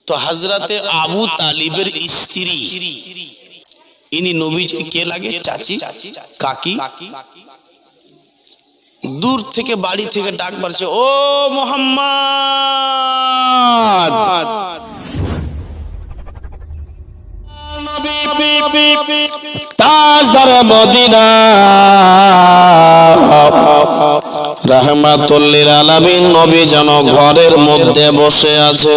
তো হযরতে আবু তালিবের স্ত্রী, ইনি নবীজি কে লাগে? চাচি, কাকি। দূর থেকে বাড়ি থেকে ডাক মারছে, ও মুহাম্মদ, তাজদারে মদিনা রাহমাতুল লিল আলামিন নবী যেন ঘরের মধ্যে বসে আছে।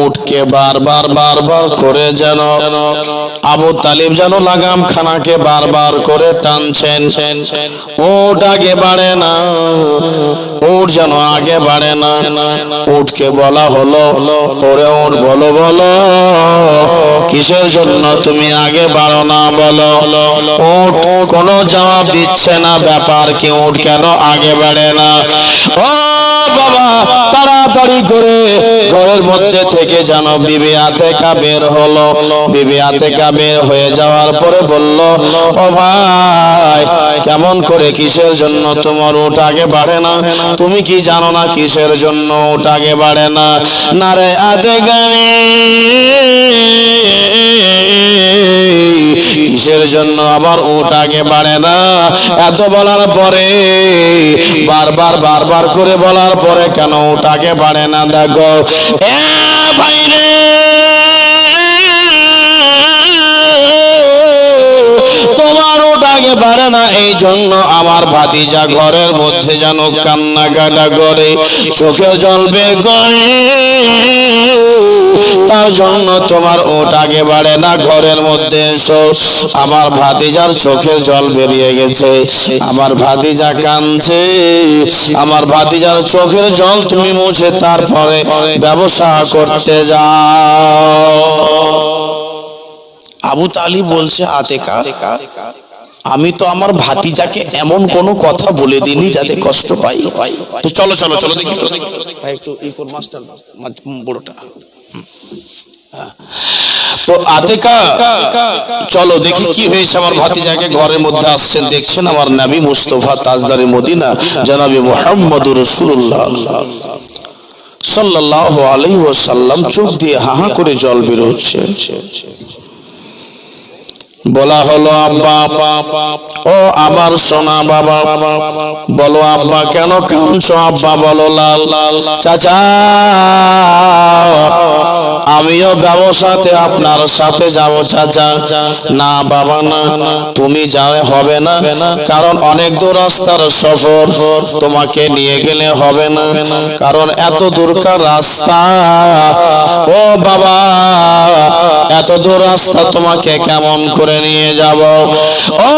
উঠকে বারবার করে যেন আবু তালিব যেন লাগাম খানাকে বারবার করে টানছেন। উট আগে বাড়ে না, উট যেন আগে বাড়ে না। উটকে বলা হলো, ওরে উট বলো বলো, কিসের জন্য তুমি আগে বাড়ো না বলো। উট কোনো জবাব দিচ্ছে না, ব্যাপার কি উট কেন আগে বাড়ে না? ও বাবা, তাড়াতাড়ি করে ঘরের মধ্যে থেকে যেন বিবি আতেকা বের হলো। বিবি আতেকা বের হয়ে যাওয়ার পরে বলল, ও ভাই, কেমন করে কিসের জন্য তোমার উট আগে বাড়ে না? তুমি কি জানো না কিসের জন্য উট আগে বাড়ে না? না রে আতেকা, কিসের জন্য আবার উট আগে বাড়ে না? এত বলার পরে, বারবার করে বলার পরে কেন উট আগে বাড়ে না? দেখো এ ভাই রে, তোমার উট আগে বাড়ে না এই জন্য আমার ভাতিজা ঘরের মধ্যে যেন কান্নাকাটা করে, চোখে জল বের করে, তার জন্য তোমার উট আগে বাড়ে না। ঘরের মধ্যে এসো। আমার ভাতিজার চোখের জল বেরিয়ে গেছে, আমার ভাতিজা কাঁদছে, আমার ভাতিজার চোখের জল তুমি মুছে তারপরে ব্যবসা করতে যাও। আবু তালিব বলছে, আতেকা, আমি তো আমার ভাতিজাকে এমন কোন কথা বলে দিইনি যাতে কষ্ট পাই। তো চলো চলো চলো দেখি একটু মাস্টার বড়টা। তো আতেকা, চলো দেখি কি হয়েছে। আমার ভাতিজাকে ঘরের মধ্যে আসছেন, দেখছেন আমার নবী মুস্তাফা তাজদারে মদিনা জনাবে মুহাম্মদুর রাসূলুল্লাহ সাল্লাল্লাহু আলাইহি ওয়াসাল্লাম চোখ দিয়ে হাহা করে জল বের হচ্ছে। বলা হলো, আব্বা, ও আমার সোনা বাবা, বলো আব্বা কেন কাঁদছো? আব্বা বলো, লাল চাচা, আমিও ব্যবসাতে আপনার সাথে যাব। চাচা, না বাবা না, তুমি যাওয়া হবে না, কারণ অনেক দূর রাস্তার সফর, তোমাকে নিয়ে গেলে হবে না, কারণ এত দূরকার রাস্তা। ও বাবা, এত দূর রাস্তা তোমাকে কেমন করে নিয়ে যাব? ও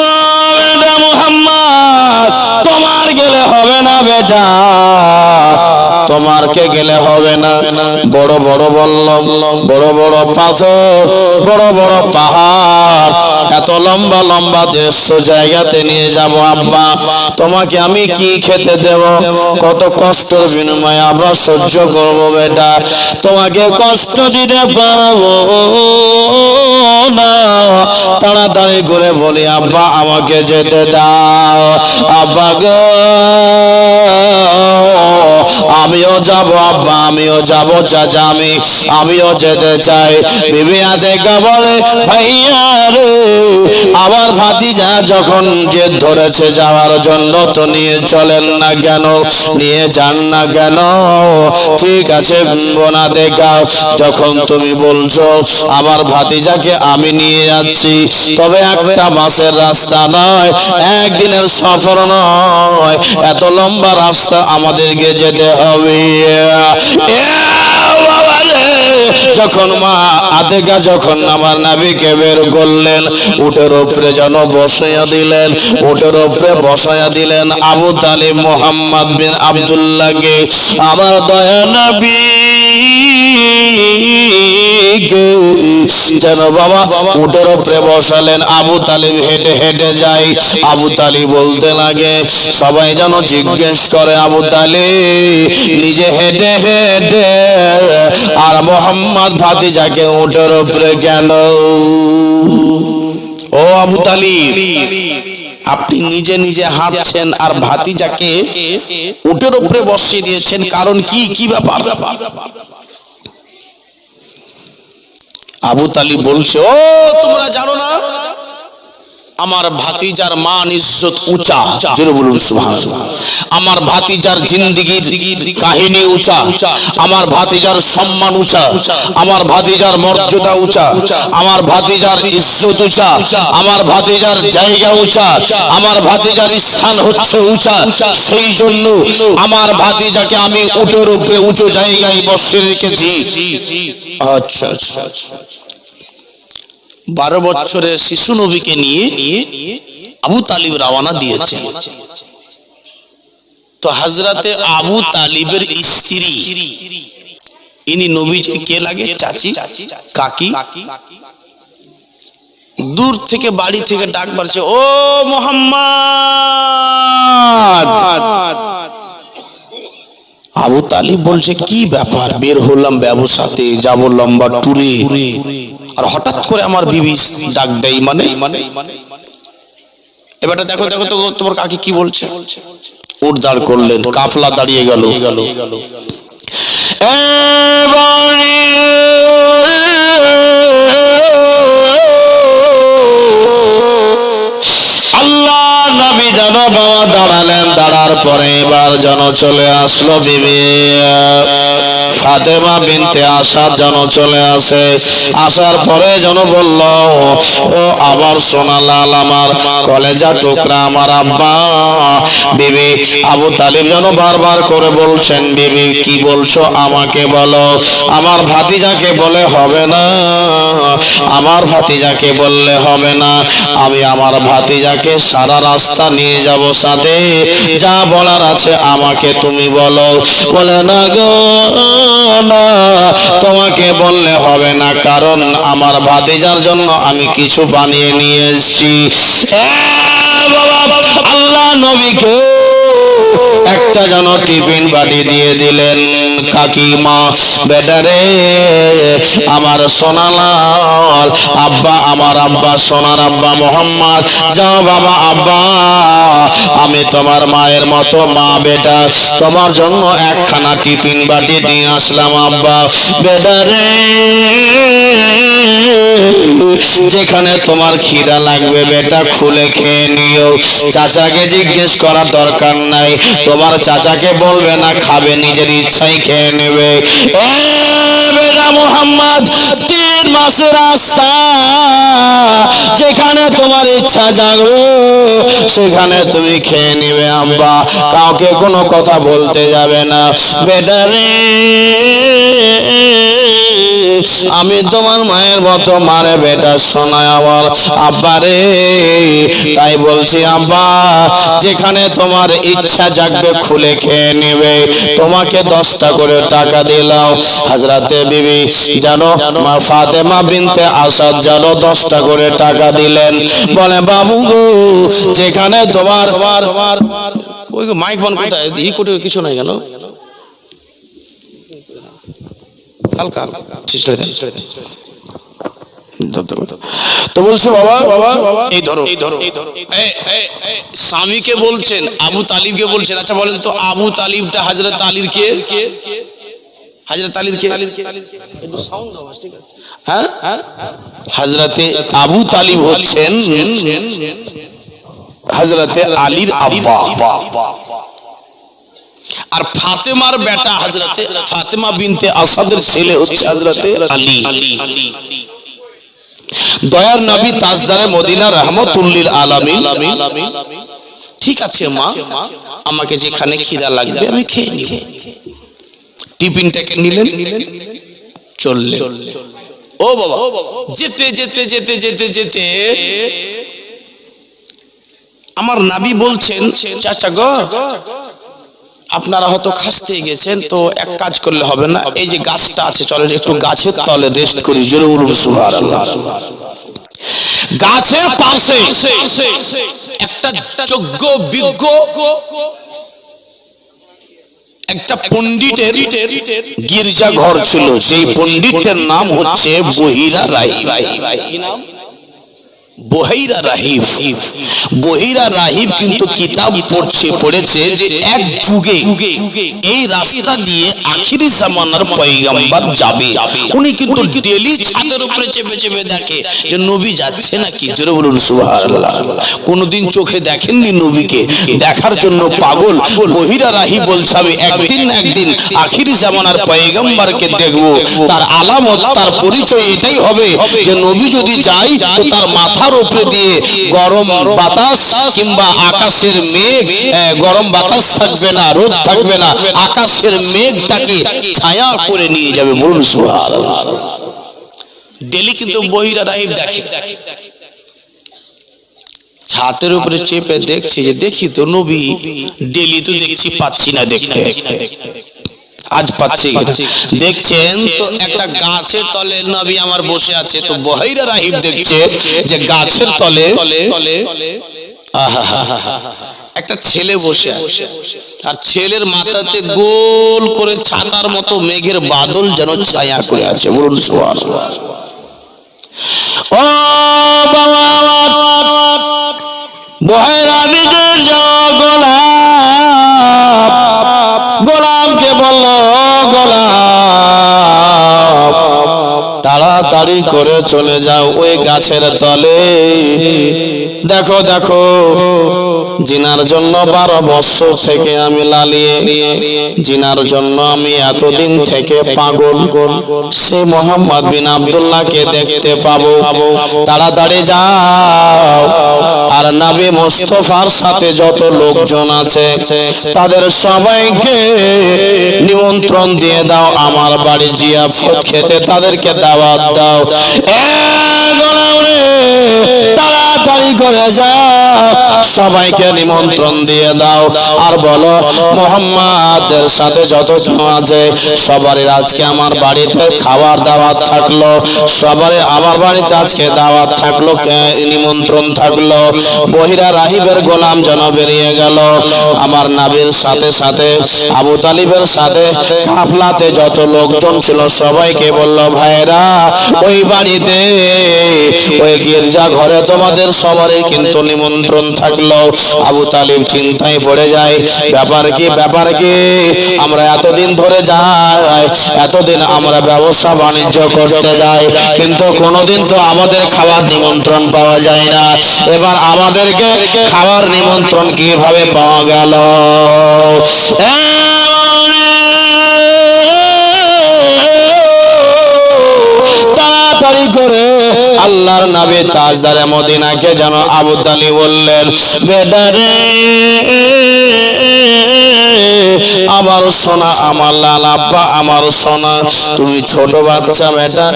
বেটা মুহাম্মদ, তোমার গেলে হবে না বেটা, তোমারকে গেলে হবে না। বড় বড় বললাম, বড় বড় পাথর, বড় বড় পাহাড়, এত লম্বা লম্বা দৃশ্য জায়গাতে নিয়ে যাব। আব্বা, তোমাকে আমি কি খেতে দেব? কত কষ্টের বিনিময়ে আমরা সহ্য করব বেটা, তোমাকে কষ্ট দিতে পারবো না। তাড়াতাড়ি করে বলি, আব্বা আমাকে যেতে দাও। আব্বা গো, আমিও যাব আব্বা, আমিও যাব চাচা, আমিও যেতে চাই। বিবি আতেকা বলে, ভাইয়া রে, আমার ভাতিজা যখন জেদ ধরেছে যাওয়ার জন্য, তো নিয়ে চলেন না কেন, নিয়ে যান না কেন? ঠিক আছে বোন আতেকা, যখন তুমি বলছো আমার ভাতিজাকে আমি নিয়ে যাচ্ছি, তবে একটা মাসের রাস্তা নয়, একদিনের সফর নয়, এত লম্বা রাস্তা আমাদেরকে যেতে হবে। যখন মা আতেকা যখন আমার নবীকে বের করলেন, উটের উপরে যেন বসাইয়া দিলেন, উটের উপরে বসাইয়া দিলেন আবু তালিব মুহাম্মদ বিন আব্দুল্লাহকে। আমার দয়া নবী যেন বাবা উটের উপরে বসালেন। আবু তালিব হেঁটে হেঁটে যায়। আবু তালিব বলতে লাগে, সবাই যেন জিজ্ঞেস করে, আবু তালিব নিজে হেঁটে হেঁটে আর মোহাম্মদ ভাতিজাকে উটের উপরে কেন? ও আবু তালিব, আপনি নিজে নিজে হাঁটছেন আর ভাতিজাকে উটের উপরে বসিয়ে দিয়েছেন, কারণ কি? কি ব্যাপার? আবু তালিব বলছে, ও তোমরা জানো না আমার ভাতিজার মান ইজ্জত উঁচা, জোরে বলুন সুবহানাল্লাহ। আমার ভাতিজার জিন্দেগির কাহিনী উঁচা, আমার ভাতিজার সম্মান উঁচা, আমার ভাতিজার মর্যাদা উঁচা, আমার ভাতিজার ইজ্জত উঁচা, আমার ভাতিজার জায়গা উঁচা, আমার ভাতিজার স্থান হচ্ছে উঁচা। সেই জন্য আমার ভাতিজাকে আমি উটের উপরে উঁচু জায়গায় বসিয়ে রেখেছি। আচ্ছা আচ্ছা আচ্ছা। 12 বছরের শিশু নবীকে নিয়ে আবু তালিব রওনা দিয়েছেন। তো হযরতে আবু তালিবের স্ত্রী, ইনি নবীকে কে লাগে? চাচি, কাকি। দূর থেকে বাড়ি থেকে ডাক মারছে, ও মুহাম্মদ। আবু তালিব বলছে, কি ব্যাপার? বের হলাম ব্যবসাতে, যাব লম্বা ট্যুরে, আর হঠাৎ করে আমার বিবি ডাক দেয় মানে? এবারে দেখো দেখো তো তোমার কাকি কি বলছে। উঠ দাঁড় করলেন, কাফলা দাঁড়িয়ে গেল। আল্লাহ নবী যেন বাবা দাঁড়ালেন, দাঁড়ার পরে এবার যেন চলে আসলো বিবি ফাতেমা বিনতে আসাদ যেন চলে আসে। আসার পরে যেন বলল, ও আমার সোনালাল, আমার কলেজা টুকরা, আমার আব্বা। বিবি আবু তালিব যেন বারবার করে বলছেন, বিবি কি বলছো আমাকে বলো। আমার ভাতিজাকে বলে হবে না, আমার ভাতিজাকে বললে হবে না, আমি আমার ভাতিজাকে সারা রাস্তা নিয়ে যাব সাথে, যা বলার আছে আমাকে তুমি বলো। বলে না গো না, তোমাকে বললে হবে না, কারণ আমার ভাতিজার জন্য আমি কিছু বানিয়ে নিয়ে এসেছি। বাবা, আল্লাহ নবীকে একটা যেন টিফিন বাটি দিয়ে দিলেন। কাকিমা, বেটারে আমার সোনালাল, আব্বা, আমার আব্বা, সোনার আব্বা মোহাম্মদ, যাও বাবা। আব্বা, আমি তোমার মায়ের মতো মা, বেটা তোমার জন্য একখানা টিফিন বাটি দিয়ে আসলাম। আব্বা, বেটারে যেখানে তোমার খিদা লাগবে বেটা খুলে খেয়ে নিও, চাচাকে জিজ্ঞেস করার দরকার নাই, তোমার চাচাকে বলবে না, খাবে নিজের ইচ্ছাই খেয়ে নেবে। বেটা মোহাম্মদ, 3 মাসের রাস্তা, যেখানে তোমার ইচ্ছা জাগবে সেখানে তুমি খেয়ে নিবে। আব্বা, কাউকে কোনো কথা বলতে যাবে না। বেটা রে, আমি তোমার মায়ের মতো মারে বেটা, শোনায় আমার আব্বা রে। তাই বলছি আব্বা, যেখানে তোমার ইচ্ছা জাগবে খুলে খেয়ে নেবে, তোমাকে 10টা করে টাকা দিলাম। হযরতে বিবি জানো মা ফাতেমা বিনতে আসাদ জানো 10টা করে টাকা দিলেন। বলে বাবু গো, যেখানে তোমার ওই মাইক ফোন কোথায়, ই কোটে কিছু নাই কেন, হালকা তো বলছে বাবা এই ধরো, স্বামীকে বলছেন, আবু তালিবকে বলছেন। আচ্ছা বলেন তো, আবু তালিবটা হযরত আলীর কে? হযরত আলীর কে? একটু সাউন্ড দাও, ঠিক আছে? হ্যাঁ, হযরতে আবু তালিব হচ্ছেন হযরতে আলীর আব্বা, আর ফাতেমার বেটা হযরতে ফাতেমা বিনতে আসাদের ছেলে হচ্ছে হযরতে আলী। দয়ার নবী তাজদারে মদিনা রাহমাতুল্লিল আলামিন। ঠিক আছে মা, আমাকে যেখানে খিদা লাগবে আমি খেয়ে নিব। টিফিনটাকে নিলেন, চললেন। ও বাবা, যেতে যেতে যেতে যেতে যেতে আমার নবী বলছেন, চাচা গো, আপনারা হয়তো খাসতে গেছেন, তো এক কাজ করলে হবে না, এই যে গাছটা আছে চলেন একটু গাছের তলে রেস্ট করি। জোরে বলুন সুবহানাল্লাহ। গাছের পাশে একটা যোগ্য বিজ্ঞ একটা পণ্ডিতের গির্জা ঘর ছিল, যেই পণ্ডিতের নাম হচ্ছে বহিরা রাই। কি নাম? বহিরা রাহিব, বহিরা রাহিব কিন্তু কিতাব পড়েছে যে এক যুগে এই রাস্তা দিয়ে আখিরি জামানার পয়গম্বর যাবে। উনি কিন্তু ডেলি ছাদের উপরে চেপে চেপে দেখে যে নবী যাচ্ছে নাকি। জোরে বলুন সুবহানাল্লাহ। কোনদিন চোখে দেখেননি নবীকে, দেখার জন্য পাগল। বহিরা রাহিব বলছে আমি একদিন না একদিন আখিরি জামানার পয়গম্বরকে দেখবো। তার আলামত, তার পরিচয় এটাই হবে যে নবী যদি যায় তো তার মাথার উপরে দিয়ে গরম বাতাস কিংবা আকাশের মেঘ, গরম বাতাস থাকবে না, রোদ থাকবে না, আকাশের মেঘটাকে ছায়া করে নিয়ে যাবে। বলুন সুবহানাল্লাহ। ডেলি কিন্তু বহিরা রাহিব দেখে, ছাতের উপরে চেপে দেখছে যে দেখি তো নবী, ডেলি তো দেখছি পাচ্ছি না দেখতে, আজ পাচ্ছি। দেখছেন তো একটা গাছের তলে নবী আমার বসে আছে, তো বহিরা রাহিব দেখছে যে গাছের তলে একটা ছেলে বসে আছে, আর ছেলের মাথাতে গোল করে ছাতার মতো মেঘের বাদল যেন ছায়া করে আছে। বলুন সুবহানাল্লাহ। ও বাবা, বহিরা নিজের গোলামকে বলল, গোলাম তাড়াতাড়ি করে চলে যাও ওই গাছের তলে। দেখো দেখো, জিনার জন্য 12 বছর থেকে আমি লালিয়ে, জিনার জন্য আমি এতদিন থেকে পাগল, সে মোহাম্মদ বিন আব্দুল্লাহকে দেখতে পাবো। তাড়াতাড়ি যাও আর নবী মুস্তাফার সাথে যত লোকজন আছে তাদের সবাইকে নিমন্ত্রণ দিয়ে দাও আমার বাড়ি জিয়াফত খেতে, তাদেরকে দাওয়াত দাও। তাড়াতাড়ি করে যাও, সবাইকে নিমন্ত্রণ দিয়ে দাও আর বলো মুহাম্মাদের সাথে যত কেউ আছে সবারই আজকে আমার বাড়িতে খাবার দাওয়াত থাকলো, সবারই আমার বাড়িতে আজকে দাওয়াত থাকলো, নিমন্ত্রণ থাকলো। বহিরা রাহিবের গোলাম যেন বেরিয়ে গেল। আমার নবীর সাথে সাথে আবু তালিবের সাথে কাফলাতে যত লোকজন ছিল সবাইকে বলল, ভাইরা ওই বাড়িতে ওই গির্জা ঘরে তোমাদের সবারই কিন্তু নিমন্ত্রণ থাকলো। আবু তালিব চিন্তায় পড়ে যায়, ব্যাপার কি, ব্যাপার কি? আমরা এতদিন ধরে যাই, এতদিন আমরা ব্যবসা বাণিজ্য করতে যাই, কিন্তু কোনোদিন তো আমাদের খাবার নিমন্ত্রণ পাওয়া যায় না। এবার আমাদেরকে খাবার নিমন্ত্রণ কিভাবে পাওয়া গেল? তাড়াতাড়ি করে আল্লাহর নবী তাজদারে মদিনাকে যেন আবু তালিব বললেন, বেটারে আমার সোনা, আমার লাল আব্বা, আমার সোনা, তুমি ছোট বাচ্চা বেটা,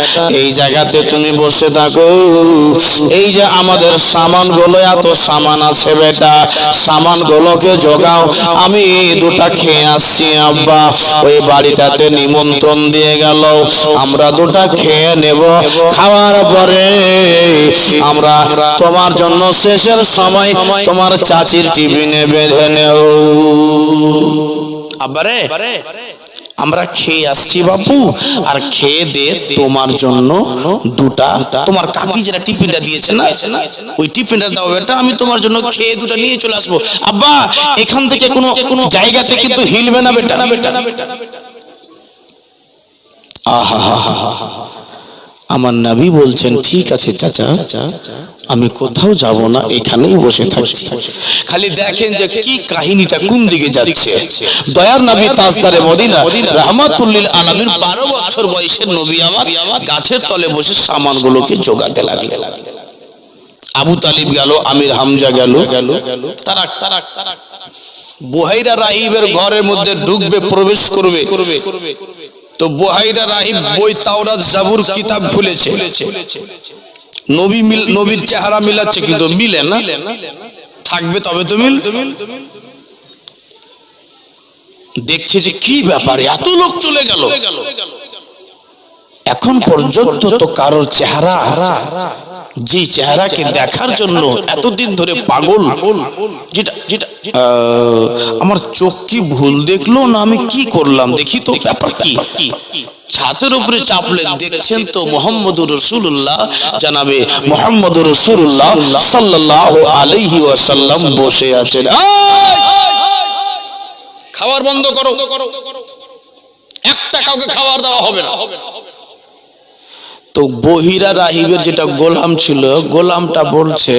এই জায়গাতে তুমি বসে থাকো। এই যে আমাদের সামানগুলো, এত সামান আছে বেটা, সামানগুলোকে জোগাও, আমি দুটা খেয়ে আসছি আব্বা। ওই বাড়িটাতে নিমন্ত্রণ দিয়ে গেল, আমরা দুটা খেয়ে নেব, খাওয়ার পরে আমরা তোমার জন্য শেষের সময় তোমার চাচির টিফিনে বেঁধে নেব। আবারে আমরা খেয়ে আসছি বাপু, আর খেয়ে দে তোমার জন্য দুটা, তোমার কাকি যেটা টিফিনটা দিয়েছে না, ওই টিফিনটা দাও বেটা, আমি তোমার জন্য খেয়ে দুটা নিয়ে চলে আসবো। আব্বা এখান থেকে কোনো জায়গাতে কিন্তু হিলবে না বেটা। আহা, আমার নবী বলছেন, ঠিক আছে চাচা, আমি কোথাও যাব না, এখানেই বসে থাকছি। খালি দেখেন যে কি কাহিনীটা কোন দিকে যাচ্ছে। দয়ার নবী তাজদারে মদিনা রাহমাতুল লিল আলামিন 12 বছর বয়সের নবী আমার গাছের তলে বসে সামানগুলোকে জোগাতে লাগলেন। আবু তালিব গেল, আমির হামজা গেল, তারাক বহিরা রাহিবের ঘরের মধ্যে ঢুকবে, প্রবেশ করবে। তো বহিরা রাহিব বই তাওরাত জাবুর কিতাব খুলেছে, নবীর চেহারা মিলাচ্ছে কিন্তু মিলে না, থাকবে তবে তো মিল। দেখছে যে কি ব্যাপার, এত লোক চলে গেল, এখন পর্যন্ত তো কারোর চেহারা, যে চেহারাকে দেখার জন্য এতদিন ধরে পাগল, যেটা আমার চোখ কি ভুল দেখলো না আমি কি করলাম, দেখি তো ব্যাপার কি। ছাদের উপরে চাপলে দেখছেন তো মুহাম্মদুর রাসূলুল্লাহ, জানাবে মুহাম্মদুর রাসূলুল্লাহ সাল্লাল্লাহু আলাইহি ওয়াসাল্লাম বসে আছেন। খাবার বন্ধ করো, একটা কাউকে খাবার দেওয়া হবে না। তো বহিরা রাহিবের যেটা গোলাম ছিল, গোলামটা বলছে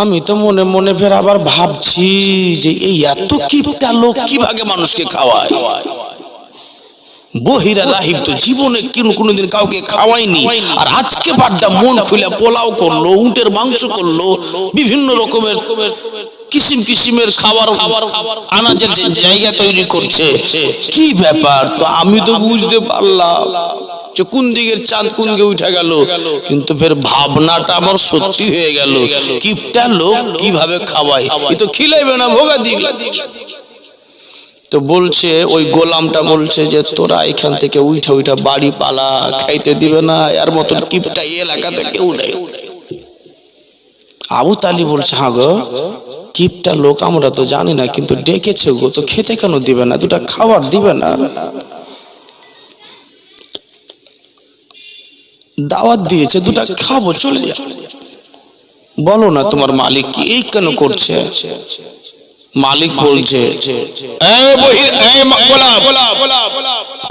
আমি তো মনে মনে ফের আবার ভাবছি যে এই এত কিপটা লোক কিভাবে মানুষকে খাওয়ায়। বহিরা রাহিব তো জীবনে কোনোদিন কাউকে খাওয়ায়নি, আর আজকে বাড্ডা মন খুলে পোলাও করলো, উটের মাংস করলো, বিভিন্ন রকমের কিসিম কিসিমের খাবার আনাজের জায়গা তৈরি করছে। কি ব্যাপার? তো আমি তো বুঝতে পারলাম যে কোন দিকের চাঁদ কোন দিকে উঠে গেল, কিন্তু ফের ভাবনাটা আমার সত্যি হয়ে গেল, কিপটা লোক কিভাবে খাওয়ায়, এ তো খিলাইবে না, ভোগা দিগলা। তো বলছে ওই গোলামটা বলছে যে তোরা এখান থেকে উঠা উঠা বাড়ি পালা, খাইতে দিবে না, এর মতন কিপটা এই এলাকাতে কেউ নেই। আবু তালিব বলছে হ্যাঁ গো, কিপটা লোক আমরা তো জানি না, কিন্তু ডেকেছে গো, তো খেতে কেন দিবে না, দুটা খাবার দিবে না? দাওয়াত দিয়েছে, দুটা খাবো, চলে যাও। বলো না তোমার মালিক কি এই কেন করছে? মালিক বলছে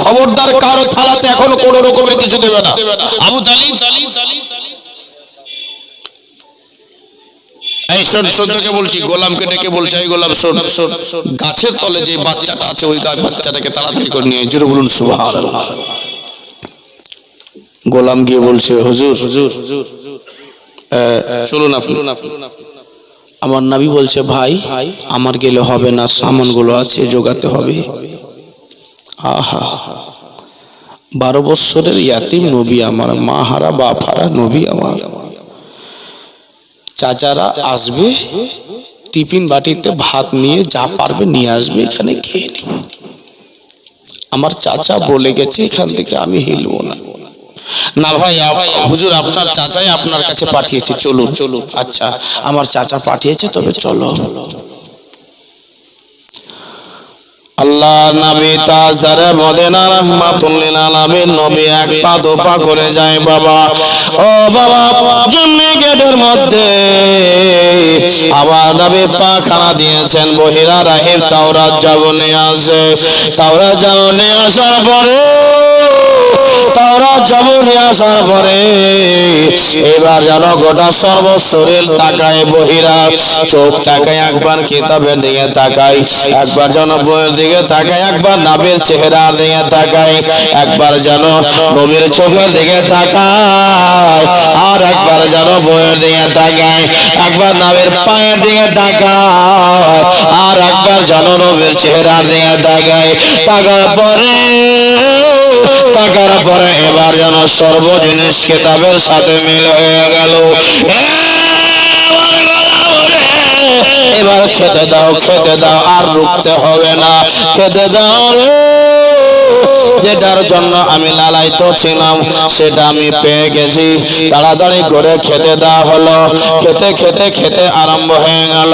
খবরদার কারো থালাতে এখনো কোনো রকমের কিছু দেবে না। আবু তালিব এই শোন, শোনকে বলছি, গোলামকে ডেকে বলছে এই গোলাম শোন, গাছের তলে যে বাচ্চাটা আছে ওই বাচ্চাটাকে তাড়াতাড়ি করে নিয়ে জোরে বলুন সুবহানাল্লাহ। গোলাম গিয়ে বলছে হুজুর চলুন আপনি। আমার নবী বলছে ভাই আমার গেলে হবে না, সামানগুলো আছে জোগাতে হবে। আহা, 12 বছরের ইয়াতিম নবী আমার, মা হারা বাপ হারা নবী আমার। চাচারা আসবে, টিফিন বাটিতে ভাত নিয়ে যা পারবে নিয়ে আসবে, এখানে খেয়ে নেবে। আমার চাচা বলে গেছে এখান থেকে আমি হিলবো না। না ভাই হুজুর আপনার চাচাই আপনার কাছে পাঠিয়েছে, চলুন। আচ্ছা আমার চাচা পাঠিয়েছে, তবে চলো। আল্লাহ নবী তাজদারে মদিনা রাহমাতুল লিল আলামিন নবী এক পা দোপা করে যায়। বাবা ও বাবা, জন্মে গেটের মধ্যে আবার নবী পাখানা দিয়েছেন। বহিরা রাহিব তাওরাত যাবো নিয়ে আসে। তাওরাত যাবো নিয়ে আসার পরে তাওরাত যাবো নিয়ে আসার পরে এবার যেন গোটা সর্বশরীর তাকায়, বহিরা চোখ তাকায়, একবার কিতাবের দিকে তাকায়, একবার যেন বইয়ের দিকে তাকায়, একবার নবীর চেহারার দিকে তাকায়, একবার যেন নবীর চোখের দিকে তাকায়, আর একবার যেন বইয়ের দিকে তাকায়, একবার নবীর পায়ের দিকে তাকায়, আর একবার যেন নবীর চেহারার দিকে তাকায়। তাকার পরে এবার যেন সর্ব জিনিস কিতাবের সাথে মিল হয়ে গেল। এবার খেতে দাও, খেতে দাও, আর রুখতে হবে না, খেতে দাও রে। যেটার জন্য আমি লালায়িত ছিলাম সেটা আমি পেয়ে গেছি। তাড়াতাড়ি করে খেতে দেওয়া হলো। খেতে খেতে খেতে আরম্ভ হয়ে গেল।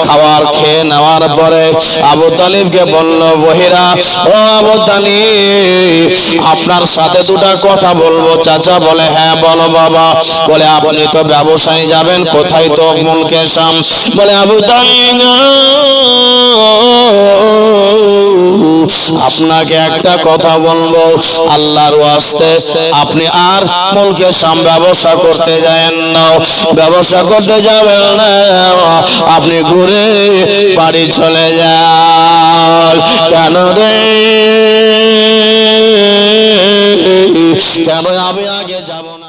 খাবার খেয়ে নেওয়ার পরে আবু তালিবকে বলল বহিরা ও আবু তালিব আপনার সাথে দুটা কথা বলবো। চাচা বলে হ্যাঁ বলো বাবা। বলে আপনি তো ব্যবসায়ী যাবেন, কোথায় তো মুলকে শাম। বলে আবু তালিব আপনাকে একটা কথা বলবো, আল্লাহর ওয়াস্তে আপনি আর মুলকে শাম ব্যবসা করতে যাবেন না, ব্যবসা করতে যাবেন না, আপনি ঘুরে বাড়ি চলে যান। কেন রে, কেন আমি আগে যাব না?